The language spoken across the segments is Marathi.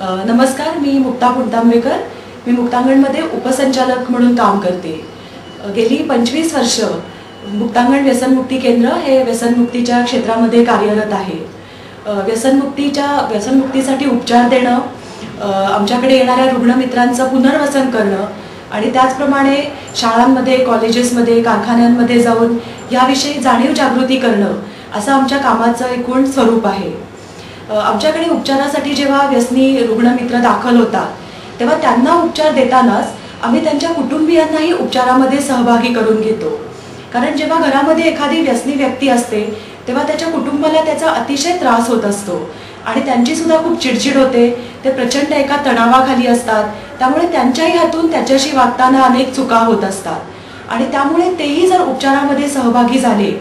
नमस्कार, मी मुक्ता पुणतांबेकर. मी मुक्तांगणमध्ये उपसंचालक म्हणून काम करते. गेली 25 वर्ष मुक्तांगण व्यसनमुक्ती केंद्र हे व्यसनमुक्तीच्या क्षेत्रामध्ये कार्यरत आहे. व्यसनमुक्तीसाठी उपचार देणं, आमच्याकडे येणाऱ्या रुग्णमित्रांचं पुनर्वसन करणं आणि त्याचप्रमाणे शाळांमध्ये, कॉलेजेसमध्ये, कारखान्यांमध्ये जाऊन याविषयी जाणीव जागृती करणं असं आमच्या कामाचं एकूण स्वरूप आहे. आमच्याकडे उपचारासाठी जेव्हा व्यसनी रुग्णमित्र दाखल होतात तेव्हा त्यांना उपचार देतानाच आम्ही त्यांच्या कुटुंबियांनाही उपचारामध्ये सहभागी करून घेतो. कारण जेव्हा घरामध्ये एखादी व्यसनी व्यक्ती असते तेव्हा त्याच्या कुटुंबाला त्याचा अतिशय त्रास होत असतो आणि त्यांची सुद्धा खूप चिडचिड होते. ते प्रचंड एका तणावाखाली असतात. त्यामुळे त्यांच्याही हातून त्याच्याशी वागताना अनेक चुका होत असतात आणि त्यामुळे तेही जर उपचारामध्ये सहभागी झाले,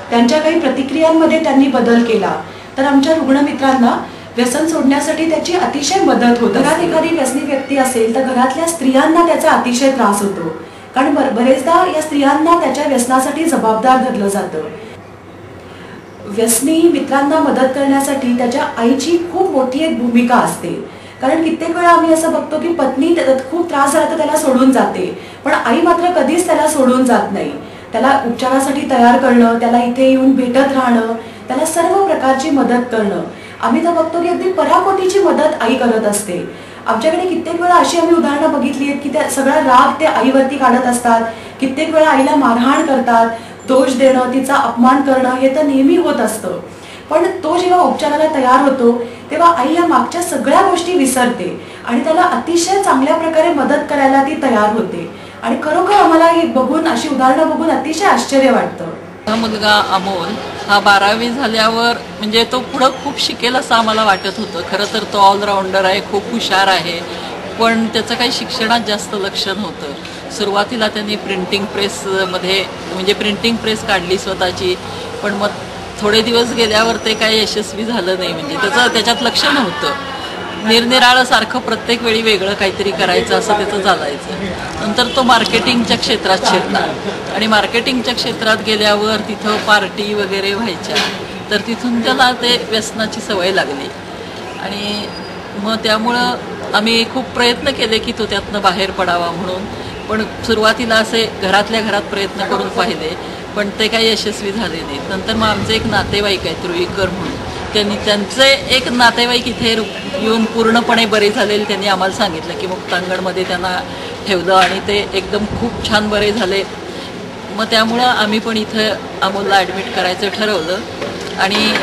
त्यांच्या काही प्रतिक्रियांमध्ये त्यांनी बदल केला तर आमच्या रुग्णमित्रांना व्यसन सोडण्यासाठी त्याची अतिशय मदत होते. घरात एखादी व्यसनी व्यक्ती असेल तर घरातल्या स्त्रियांना त्याचा अतिशय त्रास होतो, कारण बरेचदा या स्त्रियांना त्याच्या व्यसनासाठी जबाबदार धरलं जातं. व्यसनी मित्रांना मदत करण्यासाठी त्याच्या आईची खूप मोठी एक भूमिका असते. कारण कित्येक वेळा आम्ही असं बघतो की पत्नी खूप त्रास झाला तर त्याला सोडून जाते, पण आई मात्र कधीच त्याला सोडून जात नाही. त्याला उपचारासाठी तयार करणं, त्याला इथे येऊन भेटत राहणं, त्याला सर्व प्रकारची मदत करणं. आम्ही तर बघतो की अगदी पराकोटीची मदत आई करत असते. आमच्याकडे कित्येक वेळा अशी आम्ही उदाहरणं बघितली आहेत की त्या सगळा राग ते आईवरती काढत असतात. कित्येक वेळा आईला मारहाण करतात, दोष देणं, तिचा अपमान करणं हे तर नेहमी होत असतं. पण तो जेव्हा उपचाराला तयार होतो तेव्हा आई या मागच्या सगळ्या गोष्टी विसरते आणि त्याला अतिशय चांगल्या प्रकारे मदत करायला ती तयार होते. आणि खरोखर आम्हाला हे बघून, अशी उदाहरणं बघून अतिशय आश्चर्य वाटतं. हा मुलगा अमोल हा 12वी झाल्यावर म्हणजे तो पुढं खूप शिकेल असं आम्हाला वाटत होतं. खरं तर तो ऑलराऊंडर आहे, खूप हुशार आहे, पण त्याचं काही शिक्षणात जास्त लक्ष नव्हतं. सुरुवातीला त्यांनी प्रिंटिंग प्रिंटिंग प्रेस काढली स्वतःची, पण मग थोडे दिवस गेल्यावर ते काही यशस्वी झालं नाही. म्हणजे त्याच्यात लक्ष नव्हतं. निरनिराळं सारखं प्रत्येक वेळी वेगळं काहीतरी करायचं असं त्याचं चालायचं. नंतर तो मार्केटिंगच्या क्षेत्रात शिरला आणि मार्केटिंगच्या क्षेत्रात गेल्यावर तिथं पार्टी वगैरे व्हायच्या, तर तिथून त्याला ते व्यसनाची सवय लागली. आणि मग त्यामुळं आम्ही खूप प्रयत्न केले की तो त्यातनं बाहेर पडावा म्हणून, पण सुरुवातीला असे घरातल्या घरात प्रयत्न करून पाहिले, पण ते काही यशस्वी झाले नाहीत. नंतर मग आमचे एक नातेवाईक आहेत रुईकर म्हणून, त्यांचे एक नातेवाईक इथे येऊन पूर्णपणे बरे झालेले त्यांनी आम्हाला सांगितलं की मुक्तांगणमध्ये त्यांना ठेवलं आणि ते एकदम खूप छान बरे झाले. मग त्यामुळं आम्ही पण इथं अमोलला ॲडमिट करायचं ठरवलं आणि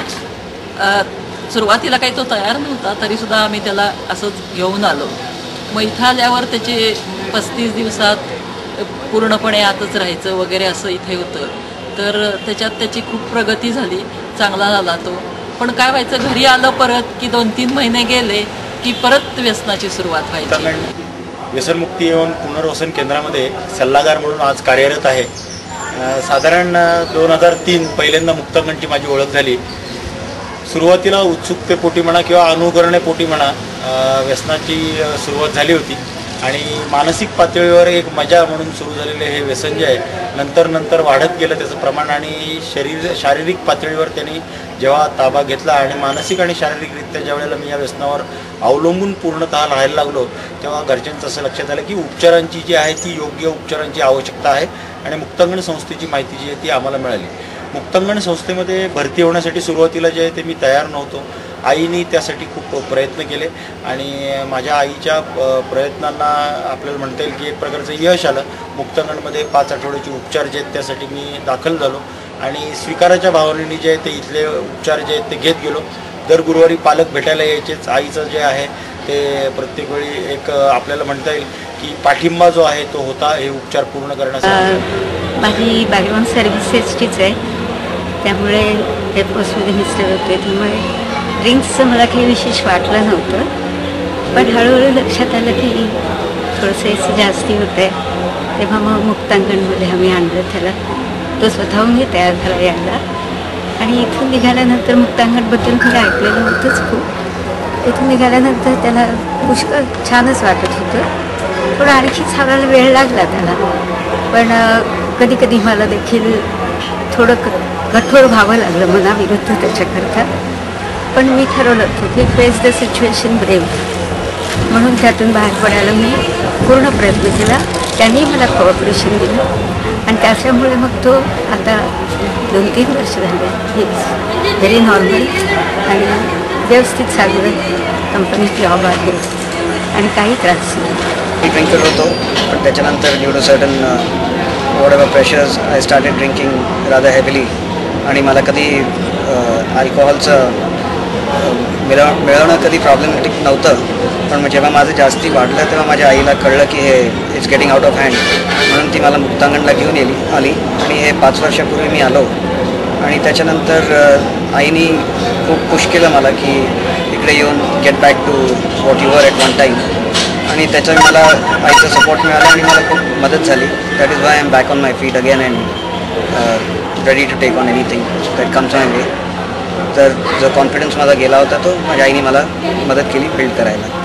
सुरुवातीला काही तो तयार नव्हता, तरीसुद्धा आम्ही त्याला असंच घेऊन आलो. मग इथं आल्यावर त्याचे 35 दिवसात पूर्णपणे आतच राहायचं वगैरे असं इथे होतं. तर त्याच्यात त्याची खूप प्रगती झाली, चांगला झाला तो. पण काय व्हायचं, घरी आलं परत की 2-3 महिने गेले की परत व्यसनाची सुरुवात व्हायची. व्यसनमुक्ती एवं पुनर्वसन केंद्रामध्ये सल्लागार म्हणून आज कार्यरत आहे. साधारण 2003 पहिल्यांदा मुक्तांगणची माझी ओळख झाली. सुरुवातीला उत्सुकतेपोटी म्हणा किंवा अनुकरणेपोटी म्हणा व्यसनाची सुरुवात झाली होती आणि मानसिक पातळीवर एक मजा म्हणून सुरू झालेले हे व्यसन जे आहे नंतर वाढत गेलं त्याचं प्रमाण आणि शारीरिक पातळीवर त्यांनी जेव्हा ताबा घेतला आणि मानसिक आणि शारीरिकरित्या ज्या वेळेला मी या व्यसनावर अवलंबून पूर्णतः राहायला लागलो तेव्हा घरच्यांचं असं लक्षात आलं की उपचारांची जी आहे ती योग्य उपचारांची आवश्यकता आहे आणि मुक्तांगण संस्थेची माहिती जी आहे ती आम्हाला मिळाली. मुक्तांगण संस्थेमध्ये भरती होण्यासाठी सुरुवातीला जे आहे ते मी तयार नव्हतो. आईने त्यासाठी खूप प्रयत्न केले आणि माझ्या आईच्या प्रयत्नांना आपल्याला म्हणता येईल की एक प्रकारचं यश आलं. मुक्तांगणमध्ये 5 आठवड्याचे उपचार जे आहेत त्यासाठी मी दाखल झालो आणि स्वीकाराच्या भावनेने जे आहे ते इथले उपचार जे आहेत ते घेत गेलो. दर गुरुवारी पालक भेटायला यायचेच. आईचं जे आहे ते प्रत्येक वेळी एक आपल्याला म्हणता येईल की पाठिंबा जो आहे तो होता हे उपचार पूर्ण करण्यासाठी. माझी बॅकग्राऊंड सर्व्हिसेसचीच आहे, त्यामुळे एअरफोर्समध्ये मिस्टर होते, त्यामुळे ड्रिंक्सचं मला काही विशेष वाटलं नव्हतं. पण हळूहळू लक्षात आलं की थोडंसं याचं जास्ती होतं आहे, तेव्हा मग मुक्तांगणमध्ये आम्ही आणलं त्याला. तो स्वतःहून मी तयार झाला यायला आणि इथून निघाल्यानंतर मुक्तांगणबद्दल मी ऐकलेलं होतंच खूप. इथून निघाल्यानंतर त्याला पुष्कळ छानच वाटत होतं. थोडं आणखी सावरायला वेळ लागला त्याला, पण कधी कधी मला देखील थोडं कठोर व्हावं लागलं मनाविरुद्ध त्याच्याकरता. पण मी ठरवलं होतं की फेस द सिच्युएशन ब्रेव. म्हणून त्यातून बाहेर पडायला मी पूर्ण प्रयत्न केला. त्यांनी मला कोऑपरेशन दिलं आणि त्याच्यामुळे मग तो आता 2-3 वर्ष झाले इट्स व्हेरी नॉर्मल आणि व्यवस्थित चाललं. कंपनीत जॉब आहे आणि काही त्रास नाही. मी ड्रिंकर होतो, पण त्याच्यानंतर due to certain whatever pressures I started drinking rather heavily. आणि मला कधी अल्कोहोलचं मिळवणं कधी प्रॉब्लेमॅटिक नव्हतं, पण जेव्हा माझं जास्ती वाढलं तेव्हा माझ्या आईला कळलं की हे it's getting out of hand, म्हणून ती मला मुक्तांगणला घेऊन आली आणि हे 5 वर्षापूर्वी मी आलो. आणि त्याच्यानंतर आईनी खूप पुश केलं मला की इकडे येऊन get back to what you were at one time. आणि त्याचा मला आईचा सपोर्ट मिळाला आणि मला खूप मदत झाली. That is why I am back on my feet again and ready to take on anything that comes my way. तर जो कॉन्फिडन्स माझा गेला होता तो माझ्या आईने मला मदत केली बिल्ड करायला.